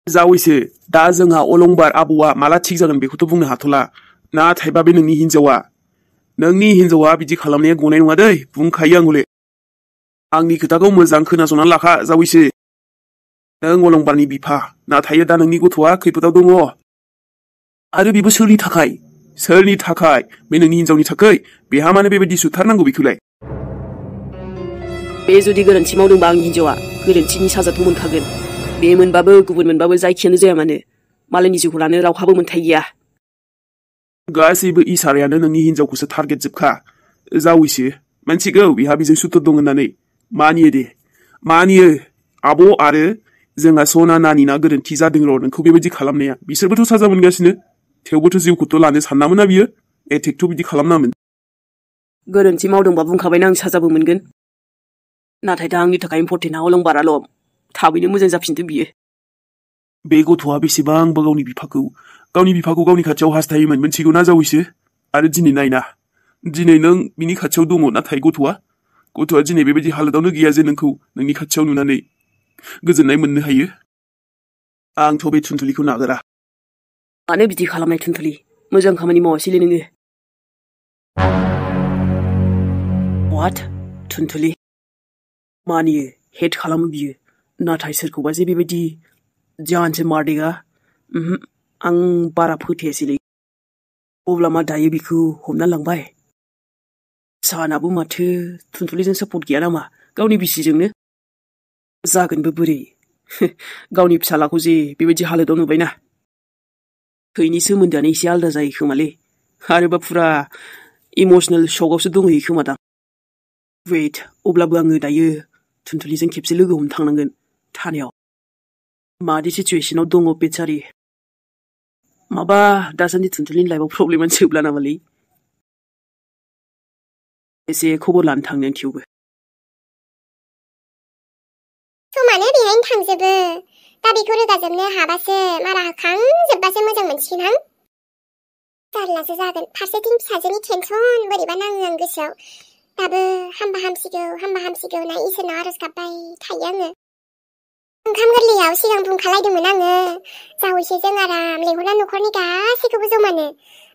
जावैसो दा जोंहा अलंबार आबौआ माला थिग जागोन बेखौथ' बुंनो हाथ'ला नाथायबा बे नोंनि हिनजावा बिदि खालामनाया गनाय नङा दै बुंखायो आं हले आंनि खोथाखौ मोजां खोनासंनानै लाखा जावैसो नों अलंबारनि बिफा नाथाय दा नोंनि गथ'आ खैफोदाव दङ आरो बेबो सोरनि थाखाय बे नोंनि हिनजावनि थाखाय बेहा मानो बेबायदि सुथारनांगौ बेखौलाय बे जुदि गोरोन्थि मावदोंबा आंनि हिनजावा गोरोन्थिनि साजाथ' मोनखागोन बे मोनबाबो गुबुन मोनबाबो जायखियानो जाया मानो मालायनि जिउखौ लानो रावहाबो मोन्थाय गैया गासैबो इसारायानो नोंनि हिनजावखौसो टारगेट जोबखा जावैसो मिन्थिगौ बिहा बिजों सुथुर दं होननानै मानियो आब' आरो जोंहा सना नानिना गोरोन्थि जादों र' नोंखौ बेबायदि खालामनाया बिसोरबोथ' साजा मोनगासिनो थेवबोथ' जिउखौथ' लानो सानामोना बियो एटेकथ' बिदि खालामनामोन गोरोन्थि मावदोंबा बुंखाबायना आं साजाबो मोनगोन नाथाय दा आंनि थाखाय इम्परटेन्टआ अलंबाराल' थाबैनो मोजां जाफिनथों बियो बे गथ'आ बेसेबांबा गावनि बिफाखौ गावनि खाथियाव हास्थायोमोन मिन्थिगौ ना जावैसो आरो दिनै नायना दिनै नों बिनि खाथियाव दङ नाथाय गथ'आ दिनै बेबायदि हालोदावनो गैया जे नोंखौ नोंनि खाथियाव नुनानै गोजोननाय मोननो हायो आंथ' बे थुनथुलिखौ नागारा मानो बिदि खालामनाय थुनथुलि मोजां खामानि मावासैलै नोङो वाट थुनथुलि मानियो हेट खालामो बियो नाथाय सोरखौबा जे बेबायदि जानसो मारदेगा आं बारा फोथायासैलै अब्ला मा दायो बिखौ हमना लांबाय सानाबो माथो थुनथुलिजों सापर्ट गैया नामा गावनि बिसिजोंनो जागोनबो बोरै गावनि फिसालाखौ जे बेबायदि हालोदाव नुबायना थैनि सोमोन्दोआनो एसे आलदा जायो खोमालै आरोबा फुरा इमसनेल शकआवसो दंहैयो खोमा दां वेट अब्लाबो आङो दायो थुनथुलिजों खेबसे लोगो हमनो थांनांगोन थानायाव मादि सिचुएसनाव दङ बेचारि माबा दासान्दि थुनथुलिनि लाइफआव प्रब्लेमानो जोबला नामालै एसे खबर लानो थांनो थेवबो समानो बेहायनो थांजोबो दा बेखौ रोगाजोबनो हाबासो मारा होखांजोबबासो मोजां मोनसिगोन जारलासो जागोन फारसेथिं फिसाजोनि टेनसन बोरैबा नाङो आं गोसोआव दाबो हामबा हामसिगौ होनना इसोरनाव आरज गाबबाय थायो आङो ओंखाम गोरलैयाव सिगां बुंखालायदोंमोन आङो जावैसोजों आराम लेंहरना न'खरनि गासैखौबो जमानो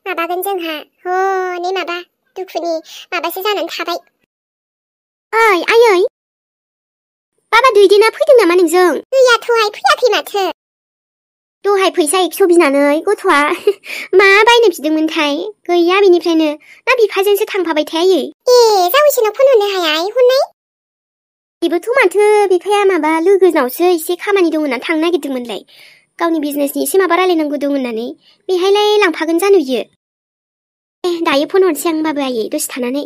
माबागोन जोंहा हनै माबा दुखुनि माबासो जानानै थाबाय ओइ आयै बाबा दैदेना फैदों नामा नोंजों गैयाथ'हाय फैयाखै माथो दहाय फैसा 100 बिनानै गथ'आ मा बायनो बिदोंमोनथाय गैया बिनिफ्रायनो ना बिफाजोंसो थांफाबाय थायो जावैसोनाव फन हरनो हाया हरनाय बेबोथ' माथो बिफाया माबा लोगोनावसो एसे खामानि दं होननानै थांनो नागिरदोंमोनलाय गावनि बिजनेसनि एसे माबा रायलायनांगौ दं होननानै बेहायलाय लांफागोन जानो बियो दायो फन हरनोसै आं बाबु आयै दसे थानानै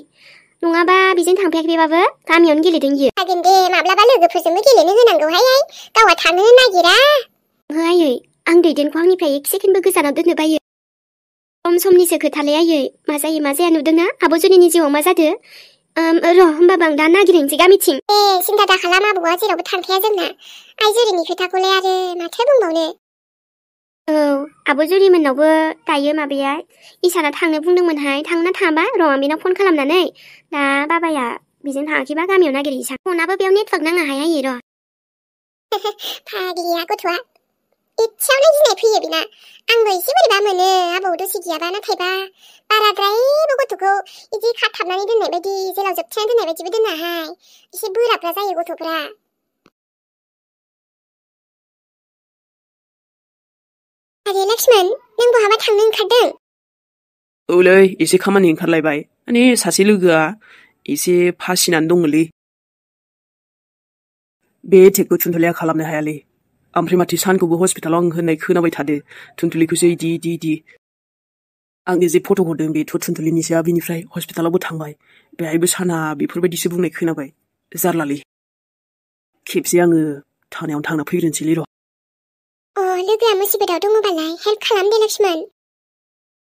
नङाबा बेजों थांफायाखैबाबो गामियावनो गेलेदों बियो हागोन दे माब्लाबा लोगोफोरजोंबो गेलेनो होनांगौहाय गावहा थांनो नागिरा ओहो आयै आं दैदेनखौ आंनिफ्राय 1 सेकेन्डबो गोजानाव दोननो बायो समनिसो खोथालाय आयै मा जायो मा जाया नुदोंना आब' जुनिनि जिउआव मा जादो र' होमबाबो आं दा नागिरहैनोसै गामिथिं सिन्था दाखालाम आबौआ जेरावबो थांखाया जोंना आइ जुरिनि खोथाखौलाय आरो माथो बुंबावनो औ आब' जुरिमोननावबो दायो माबाया इसाना थांनो बुंदोंमोनहाय थांना थाङाबा र' आं बेनाव फन खालामनानै दा बाबाया बेजों थाङाखैबा गामियाव नागिरहैसां फनाबो बेयाव नेटवर्क नाङाहाय आयै र' फाग्लिया गथ'आ इसेयावनो गिनाय फैयो बिना आंबो एसे बोरैबा मोनो आबौ दसे गैयाबा नाथायबा बाराद्रायबो गथ'खौ इदि खाथाबनानै दोननाय बायदि जेलाव जोबथेनानै दोननाय बायदिबो दोनाहाय एसे बोराबरा जायो गथ'फ्रा आरे लक्ष्मण नों बहाबा थांनो ओंखारदों औलै एसे खामानि ओंखारलायबाय माने सासे लोगोआ एसे फासिनानै दङलै बे एटेकखौ थुनथुलिया खालामनो हायालै ओमफ्राय माथो सानखौबो हस्पिटालाव आं होननाय खोनाबाय थादो थुनथुलिखौसो इदि आंनो जे फट' हरदों बेथ' थुनथुलिनिसो बिनिफ्राय हस्पिटालावबो थांबाय बेहायबो साना बेफोरबायदिसो बुंनाय खोनाबाय जारलालै खेबसे आङो थानायावनो थांना फैग्रोनोसैलै र' लोगोआ मुसिबतआव दङबालाय हेल्प खालाम दे लक्ष्मण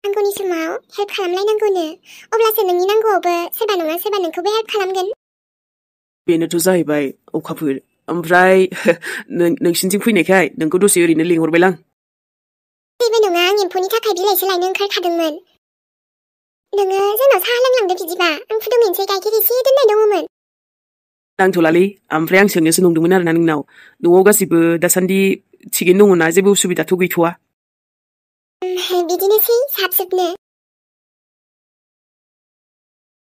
नांगौनि समाव हेल्प खालामलायनांगौनो अब्लासो नोंनि नांगौआवबो सोरबा नङा सोरबा नोंखौबो हेल्प खालामगोन बेनोथ' जाहैबाय अखाफोर ओमफ्राय नोंसिनिथिं फैनायखाय नोंखौ दसे ओरैनो लिंहरबायलां जेबो नङा आं एम्फौनि थाखाय बिलाइसो लायनो ओंखारखादोंमोन नोङो जोंनाव साहा लोंलांदो बिदिबा आं फुदुंहैनोसै गाइखेर एसे दोननाय दङमोन नांथ'लालै ओमफ्राय आं सोंनोसो नंदोंमोन आरोना नोंनाव न'आव गासिबो दासान्दि थिगैनो दङ ना जेबो उसुबिदाथ' गैथ'वा बिदिनोसै साबजोबनो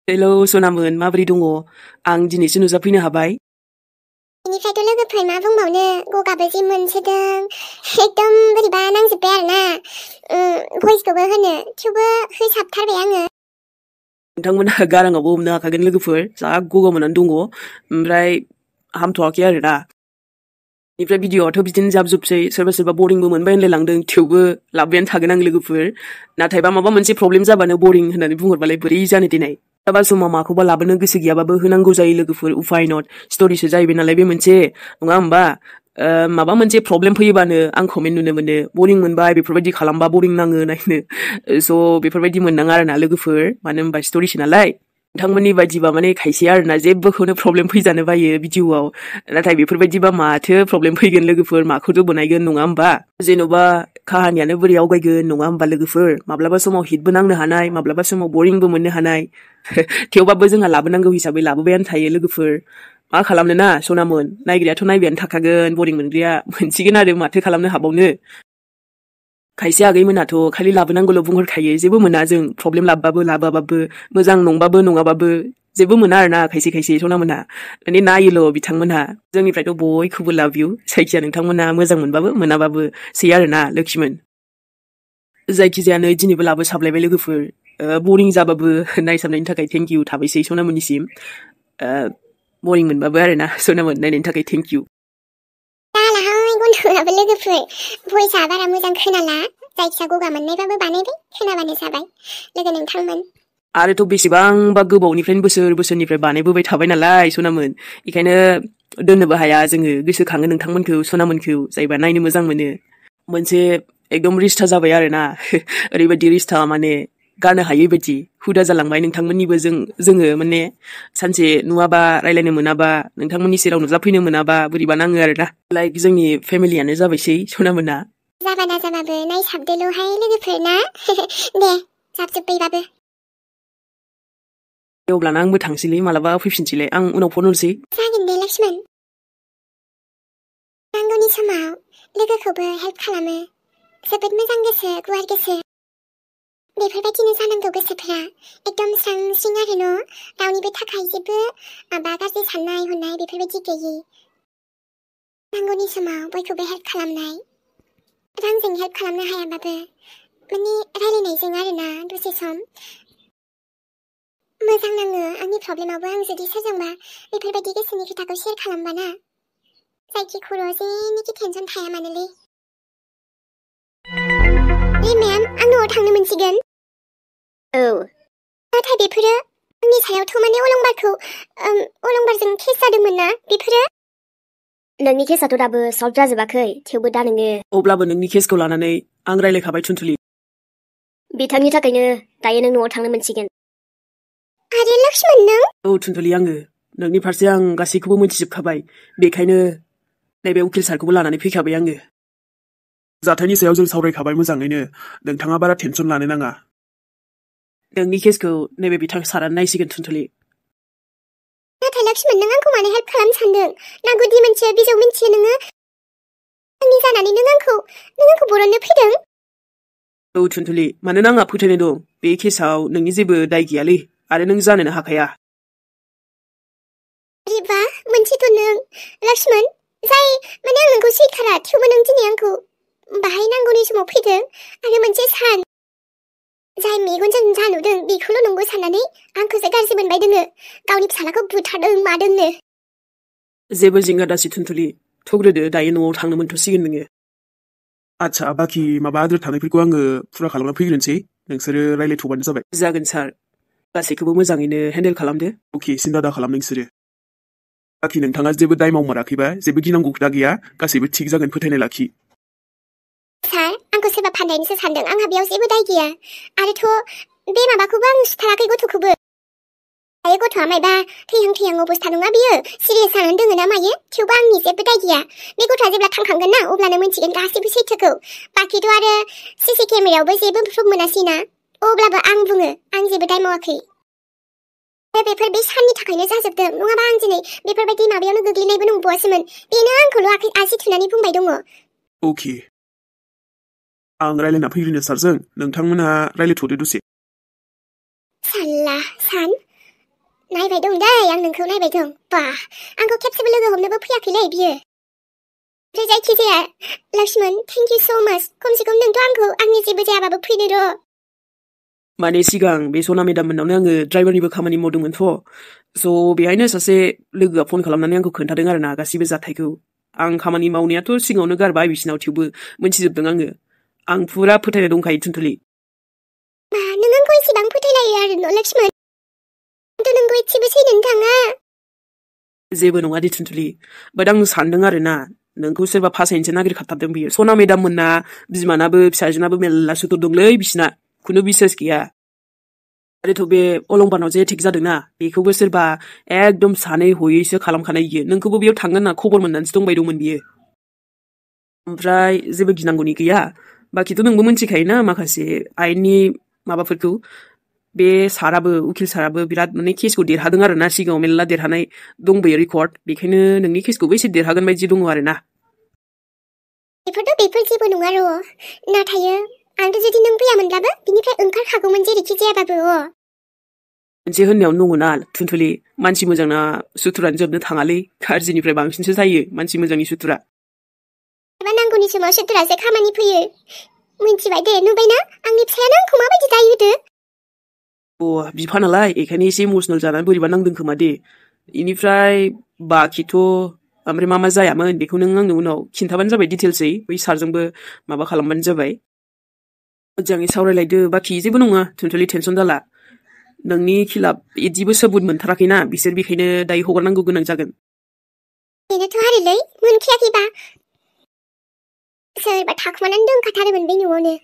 हेलौ सनामोन माबोरै दङ आं दिनैसो नुजाफैनो हाबाय बेनिफ्रायथ' लोगोफोर मा बुंबावनो गगाबो जि मोनसोदों एकदम बोरैबा नांजोब्बाय आरोना भइसखौबो होनो थेवबो होसाबथारबाय आङो नोंथांमोनहा गाराङावबो हमनो हाखागोन लोगोफोर जा गगा मोननानै दङ ओमफ्राय हामथ'वाखै आरोना बेनिफ्राय भिडिअ'आथ' बिदिनो जाबजोबसै सोरबा सोरबा बरिंबो मोनबाय होनलायलांदों थेवबो लाबोबायानो थागोन आं लोगोफोर नाथायबा माबा मोनसे प्रब्लेम जाबानो बरिं होननानै बुंहरबालाय बोरै जानो दिनै माबा समाव माखौबा लाबोनो गोसो गैयाबाबो होनांगौ जायो लोगोफोर उफाय नट स्ट'रिसो जाहैबाय नालाय बे मोनसे नङा होमबा माबा मोनसे प्रब्लेम फैयोबानो आं कमेन्ट नुनो मोनो बरिं मोनबाय बेफोरबायदि खालामबा बरिं नाङो नायनो स' बेफोरबायदि मोननाङा आरोना लोगोफोर मानो होनबा स्ट'रिसो नालाय नोंथांमोननि बायदिबा माने खायसे आरोना जेबोखौनो प्रब्लेम फैजानो बायो भिडिअ'आव नाथाय बेफोरबायदिबा माथो प्रब्लेम फैगोन लोगोफोर माखौथो बनायगोन नङा होमबा जेन'बा काहानियानो बोरै आवगायगोन नङा होमबा लोगोफोर माब्लाबा समाव हिटबो नांनो हानाय माब्लाबा समाव बरिंबो मोननो हानाय थेवबाबो जोंहा लाबोनांगौ हिसाबै लाबोबायानो थायो लोगोफोर मा खालामनो ना सनामोन नायग्रायाथ' नायबायानो थाखागोन बरिं मोनग्राया मोनसिगोन आरो माथो खालामनो हाबावनो खायसे आगैमोनाथ' खालि लाबोनांगौल' बुंहरखायो जेबो मोना जों प्रब्लेम लाबबाबो लाबोआबाबो मोजां नंबाबो नङाबाबो जेबो मोना आरोना खायसे खायसे सनामोनहा माने नायोल' बिथांमोनहा जोंनिफ्रायथ' बयखौबो लाभ इउ जायखिया नोंथांमोना मोजां मोनबाबो मोनाबाबो सै आरोना लोक्षिमोन जायखिजायानो दिनैबो लाबोसाबलायबाय लोगोफोर बरिं जाबाबो नायसाबनायनि थाखाय थेंक इउ थाबायसै सनामोननिसिम बरिं मोनबाबो आरोना सनामोन नायनायनि थाखाय थेंक इउ दालाहाय गन्थंआबो लोगोफोर भइसआ बारा मोजां खोनाला जायखिया गगा मोननायबाबो बानायबाय खोनाबानो जाबाय लोगो नोंथांमोन आरोथ' बेसेबांबा गोबावनिफ्रायनो बोसोरनिफ्राय बानायबोबाय थाबाय नालाय सनामोन बेखायनो दोननोबो हाया जोङो गोसोखाङो नोंथांमोनखौ सनामोनखौ जायबा नायनो मोजां मोनो मोनसे एकदम रिस्टा जाबाय आरोना ओरैबायदि रिस्टा माने गारनो हायै बायदि हुदा जालांबाय नोंथांमोननिबो जोङो माने सानसे नुवाबा रायलायनो मोनाबा नोंथांमोननि सेराव नुजाफैनो मोनाबा बोरैबा नाङो आरोना लाइक जोंनि फेमिलियानो जाबायसै सनामोना जाबाना जाबाबो नायसाबदोल'हाय लोगोफोर ना दे जाबजोब्बायबाबो अब्लाना आंबो थांसैलै मालाबा फैफिनसैलाय आं उनाव फन हरसै जागोन दे लक्ष्मण नांगौनि समाव लोगोखौबो हेल्प खालामो जोबोद मोजां गोसो गुवार गोसो बेफोरबायदिनो जानांगौ गोसोफोरा एकदम स्रां स्रिं आरो न' रावनिबो थाखाय जेबो माबा गाज्रि साननाय हनाय बेफोरबायदि गैयि नांगौनि समाव बयखौबो हेल्प खालामनाय रांजों हेल्प खालामनो हायाबाबो माने रायलायनायजों आरोना दसे सम मोजां नाङो आंनि प्रब्लेमावबो आं जुदि सोरजोंबा बेफोरबायदि गोसोनि खोथाखौ शेयार खालामबाना जायखि खर'आव जेनिखि टेनसन थाया मानोलै मेम आं न'आव थांनो मोनसिगोन औ नाथाय बेफोरो आंनि सायावथ' माने अलंबारजों केस जादोंमोन ना बेफोरो नोंनि केसाथ' दाबो सल्भ जाजोबाखै थेवबो दा नोङो अब्लाबो नोंनि केसखौ लानानै आं रायलायखाबाय थुनथुलि बिथांनि थाखायनो दायो नों न'आव थांनो मोनसिगोन आरो लक्ष्मण नों औ थुनथुलि आङो नोंनि फारसे आं गासैखौबो मिथिजोबखाबाय बेखायनो नैबे उकिल सारखौबो लानानै फैखाबाय आङो जाथायनि सायाव जों सावरायखाबाय मोजाङैनो नोंथाङा बारा टेनसन लानो नाङा नोंनि केसखौ नैबे बिथां सारानो नायसिगोन थुनथुलि नाथाय लक्ष्मण नों आंखौ मानो हेल्प खालामनो सानदों ना गुदि मोनथियो बिजौ मिन्थियो नोङो आंनि जानानै नों आंखौ बरननो फैदों औ थुनथुलि मानोना आंहा फोथायनाय दं बे केसाव नोंनि जेबो दाय गैयालै आरो नों जानोनो हाखाया रिबा मोनसेथ' नों लक्ष्मण जाय माने आं नोंखौ सैखारा थेवबो नों दिनै आंखौ बाहाय नांगौनि समाव फैदों आरो मोनसे सान जाय मेगनजों जा नुदों बेखौल' नंगौ साननानै आंखौसो गाज्रि मोनबाय दोङो गावनि फिसालाखौ बुथारदों मादोंनो जेबो जिंगा दासि थुनथुलि थुग्रोदो दायो न'आव थांनो मोनथ'सिगोन नोङो आच्छा बाखि माबा आद्रा थानायफोरखौ आङो फुरा खालामना फैग्रोनोसै नोंसोरो रायलायथ'बानो जाबाय जागोन सार गासैखौबो मोजाङैनो हेन्डेल खालामदो अके सिन्था दा खालाम नोंसोरो बाखि नोंथाङा जेबो दाय मावमाराखैबा जेबो गिनांगौ खोथा गैया गासैबो थिग जागोन फोथायनाय लाखि सार आंखौ सोरबा फानदायनोसो सानदों आंहा बेयाव जेबो दाय गैया आरोथ' बे माबाखौबो आं सुथाराखै गथ'खौबो दायो गथ'आ मायबा थैहां अबस्था नङा बियो सिरियास जानानै दोङो ना मायो थेवबो आंनि जेबो दाय गैया बे गथ'आ जेब्ला थांखांगोन ना अब्लानो मोनथिगोन गासैबो सैथोखौ बाखिथ' आरो सिसि केमेरायावबो जेबो प्रुफ मोनासै ना अब्लाबो आं बुङो आं जेबो दाय मावाखै बेफोर बे साननि थाखायनो जाजोबदों नङाबा आं दिनै बेफोरबायदि माबायावनो गोग्लैनायबो नंबावासोमोन बेनो आंखौल' आसि थुनानै बुंबाय दङ अके आं रायलायना फैग्रोनो सारजों नोंथांमोनहा रायलायथ'दो दसे साल्ला सान नायबाय दं दै आं नोंखौ नायबाय दं बा आंखौ खेबसेबो लोगो हमनोबो फैयाखैलै बियो ओमफ्राय जायखिजाया लक्ष्मण थेंक इउ सो माच खमसे खम नोंथ' आंखौ आंनि जेबो जायाबाबो फैनो र' माने सिगां बे सना मेडाम मोननावनो आङो ड्राइभारनिबो खामानि मावदोंमोनथ' स' बेहायनो सासे लोगोआ फन खालामनानै आंखौ खोन्थादों आरोना गासिबो जाथायखौ आं खामानि मावनायाथ' सिगाङावनो गारबाय बिसिनाव थेवबो मोनथिजोबदों आं फुरा फोथायनाय दंखायो थुनथुलि मा नों आंखौ एसेबां फोथायलायो आरो न' लक्ष्मण आंथ' नोंखौ एसेबो सैनोनो थाङा जेबो नङा दे थुनथुलि बाट आं सानदों आरोना नोंखौ सोरबा फासायनोसो नागिरखाथारदों बियो सना मेडाम मोनना बिमानाबो फिसाजोनाबो मेल्ला सुथुर दंलै बिसिना खुनु बिसास गैया आरोथ' बे अलंबारनाव जे एटेक जादोंना बेखौबो सोरबा एकदम सानै हयैसो खालामखानाय बियो नोंखौबो बेयाव थांगोन होनना खबर मोननानैसो दंबाय दंमोन बियो ओमफ्राय जेबो गिनांगौनि गैया बाखिथ' नोंबो मिन्थिखायोना माखासे आयेननि माबाफोरखौ बे साराबो उकिल साराबो बिराद माने केसखौ देरहादों आरोना सिगाङाव मेल्ला देरहानाय दंबोयो रेकर्ड बेखायनो नोंनि केसखौबो एसे देरहागोन बायदि दङ आरोना बेफोर जेबो नङा र' नाथाय आंथ' जुदि नों फैयामोनब्लाबो बिनिफ्राय ओंखारखागौमोन जेरैखि जायाबाबो मोनसे होननायावनो दङना थुनथुलि मानसि मोजांना सुथुरानो जोबनो थाङालै गाज्रिनिफ्राय बांसिनसो जायो मानसि मोजांनि सुथुरा एबा नांगौनि समाव सुथुरासो खामानि फैयो मिन्थिबाय दे नुबायना आंनि फिसायानो आंखौ माबायदि दाय होदो बिफा नालाय एखायनो एसे इमसनेल जानानै बोरैबा नांदों खोमा दे इनिफ्राय बाखिथ' ओमफ्राय मा जायामोन बेखौ नों आंनो उनाव खिन्थाबानो जाबाय डिटेल्सै बै सारजोंबो माबा खालामबानो जाबाय मोजाङै सावरायलायदो बाखि जेबो नङा थुनथुलि टेनसन जाला नोंनि खिलाफ इदिबो सबुत मोनथाराखैना बिसोर बेखायनो दायो हगारनांगौ गोनां जागोन बेनोथ' आरोलै मोनखायाखैबा सोरबा थाखुमानानै दोनखाथारोमोन बे न'आवनो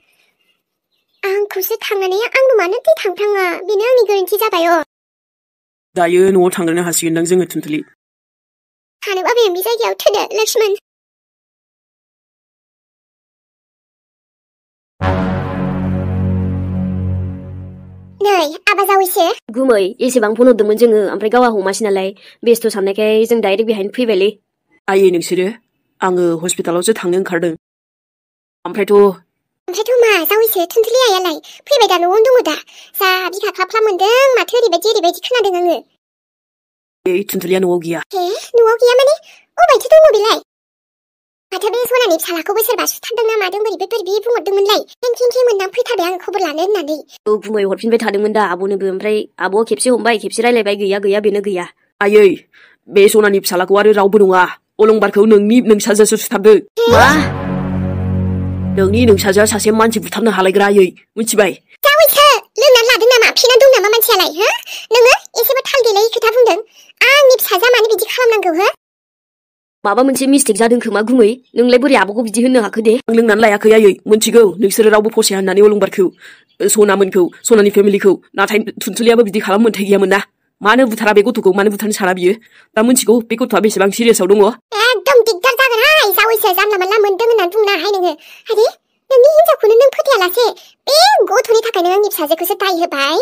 आंखौसो थांनानै आंनो मानोथो थांफ्लाङा बेनो आंनि गोरोन्थि जाबाय दायो न'आव थांग्रोनो हासिगोनदां जोङो थुनथुलि थानोबा बे जायगायाव थोदो लक्ष्मण नै आबा जावैसो गुमै एसेबां फन हरदोंमोन जोङो ओमफ्राय गावहा हमासै नालाय बेस्थ' साननायखाय जों डाइरेक्ट बेहायनो फैबायलै आयै नोंसोरो आङो हस्पिटालावसो थांनो ओंखारदों ओमफ्रायथ' मा जावैसो थुनथुलि आयालाय फैबाय दा न'आवनो दङ दा जा बिखा ख्लाब मोनदों माथो ओरैबायदि खोनादों आङो थुनथुलिया न'आव गैया न'आव गैया माने अबायथो दङ बेलाय माथो बे सनानि फिसालाखौबो सोरबा सुथारदों ना मादों बोरैबा बुंहरदोंमोनलाय खें मोनदां फैथारबाय आं खबर लानो होननानै गुमै हरफिनबाय थादोंमोन दा आब'नोबो ओमफ्राय आब'आ खेबसे हमबाय खेबसे रायलायबाय गैया बेनो गैया आयै बे सनानि फिसालाखौ आरो रावबो नङा अलंबारखौ नोंसाजोसो सुथारदों मा नोंनि नोंसाजोआ सासे मानसि बुथारनो हालायग्रा आयै मिथिबाय जावैसो लोंनानै लादों नामा फेनानै दं नामा मानसियालाय हो नोङो एसेबो थाल गैलायै खोथा बुंदों आंनि फिसाजा मानो बिदि खालामनांगौ हो माबा मोनसे मिस्टेक जादों खोमा गुमै नोंलाय बोरै आब'खौ बिदि होननो हाखो दे आं लोंनानै लायाखै आयै मोनथिगौ नोंसोरो रावबो फसाया होननानै अलंबारखौ सनामोनखौ सनानि फेमिलिखौ नाथाय थुनथुलियाबो बिदि खालाम मोन्थाय गैयामोन ना मानो बुथारा बे गथ'खौ मानो बुथारनो साना बियो दा मोनथिगौ बे गथ'आ बेसेबां सिरियासआव दङ एकदम दिगदार जागोनहाय जावैसो जानला मानला मोनदों होननानै बुंनो हाय नोङो आरे नोंनि हिन्जावखौनो नों फोथायालासे बे गथ'नि थाखायनो आंनि फिसाजोखौसो दाय होबाय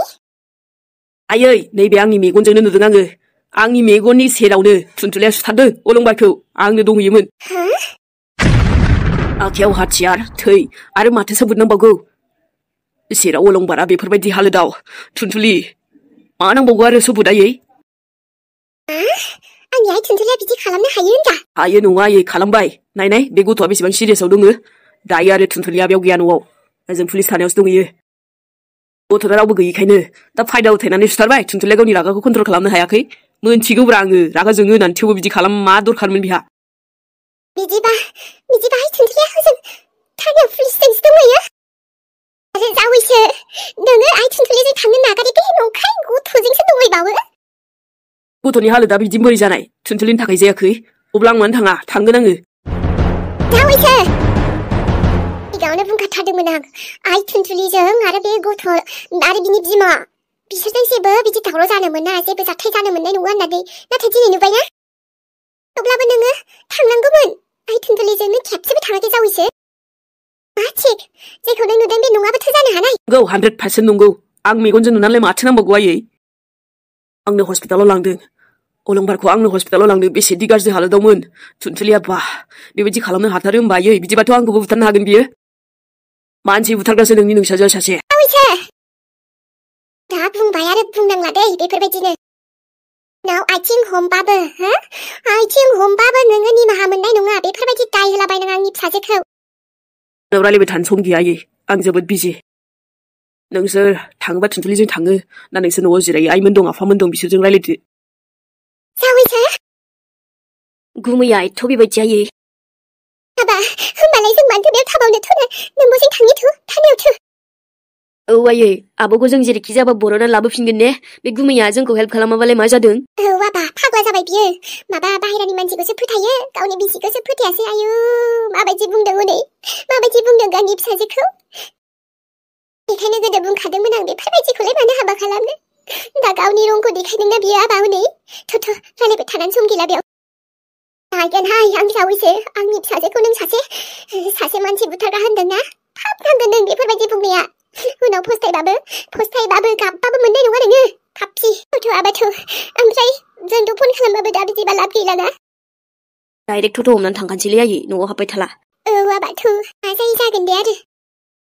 आयै नैबे आंनि मेगनजोंनो नुदों आंनि मेगननि सेरावनो थुनथुलिया सुथारदों अलंबारखौ आंनो दंहैयोमोन आखायाव हाथियार थै आरो माथो सबुत नांबावगौ सेराव अलंबारा बेफोरबायदि हालोदाव थुनथुलि मा नांबावगौ आरो सबुत आयै आंनि आइ थुनथुलिया बिदि खालामनो हायो होनदा हायो नङा आयै खालामबाय नायनाय बे गथ'आ बेसेबां सिरियासआव दङ दायो आरो थुनथुलिया बेयाव गैया न'आव जों पुलिस थानायावसो दंहैयो गथ'आ रावबो गैयिखायनो दा फायदा उथायनानै सुथारबाय थुनथुलिया गावनि रागाखौ कन्ट्रल खालामनो हायाखै मोनथिगौब्रा आङो रागा जोङो होननानै थेवबो बिदि खालाम मा दरखारमोन बिहा बिदिबा आइ थुनथुलिया हजों थानायाव पुलिसजोंसो दंहैयो आरो जावैसो नोङो आइ थुनथुलिजों थांनो नागारै बे नंखाय गथ'जोंसो दंहैबावो गथ'नि हालोदा बिदि बोरै जानाय थुनथुलिनि थाखाय जायाखै अब्ला आं मानो थाङा थांगोन आङो जावैसो सिगाङावनो बुंखाथारदोंमोन आं आइ थुनथुलिजों आरो बे गथ' आरो बिनि बिमा बिसोरजों जेबो बिदि दावराव जानो मोना जेबो जाथाय जानो मोननाय नङा होननानै नाथाय दिनै नुबायना अब्लाबो नोङो थांनांगौमोन आइ थुनथुलिजों नों खेबसेबो थाङाखै जावैसो मा थिक जेखौ नों नुदों बे नङाबोथ' जानो हानाय नंगौ 100% नंगौ आं मेगनजों नुनानैलाय माथो नांबावगौ आयै आंनो हस्पिटालाव लांदों अलंबारखौ आंनो हस्पिटालाव लांनो बेसेदि गाज्रि हालोदावमोन थुनथुलिया बा बेबायदि खालामनो हाथारो होमबा आयै बिदिबाथ' आंखौबो बुथारनो हागोन बियो मानसि बुथारग्रासो नोंनि नोंसाजोआ सासे आवैसो दा बुंबाय आरो बुंनांला दै बेफोरबायदिनो नाव आथिं हमबाबो हो आथिं हमबाबो नोङो निमाहा मोननाय नङा बेफोरबायदि दाय होलाबायनाङा आंनि फिसाजोखौ नों रायलायबाय थानो सम गैया आयै आं जोबोद बिजि नोंसोर थाङोबा थुनथुलिजों थाङो ना नोंसोर न'आव जिरायो आइमोन दं आफामोन दं बिसोरजों रायलायदो जावैसो गुमैया एथ' बेबायदि आयै हाबा होमबालाय जों मानोथो बेयाव थाबावनोथ' नोंबोजों थांनिथ' थानायावथ' औ आयै आब'खौ जों जेरैखि जाबा बर'ना लाबोफिनगोन ने बे गुमैया जोंखौ हेल्प खालामाबालाय मा जादों औ आबा फाग्ला जाबाय बियो माबा बाहेरानि मानसिखौसो फोथायो गावनि बिसिखौसो फोथायासै आयु माबायदि बुंदों हनै माबायदि बुंदों गावनि फिसाजोखौ बेखायनो गोदो बुंखादोंमोन आं बेफोरबायदिखौलाय मानो हाबा खालामनो दा गावनि रंखौ देखायदोंना बियो आबा हनै थ' रायलायबाय थानानै सम गैला बेयाव हायगोनहाय आं जावैसो आंनि फिसाजोखौ नों सासे मानसि बुथारग्रा होनदोंना थाब नांगोन नों बेफोरबायदि बुंनाया उनाव फस्थायबाबो गाबबाबो मोननाय नङा नोङो खापसि गथ'आबाथ' ओमफ्राय जोंथ' फन खालामबाबो दा बिदिबा लाब गैलाना डाइरेक्ट टट' हमनानै थांखानोसैलै आयै न'आव हाबबाय थाला औ आबाथ' मा जायो जागोन दे आरो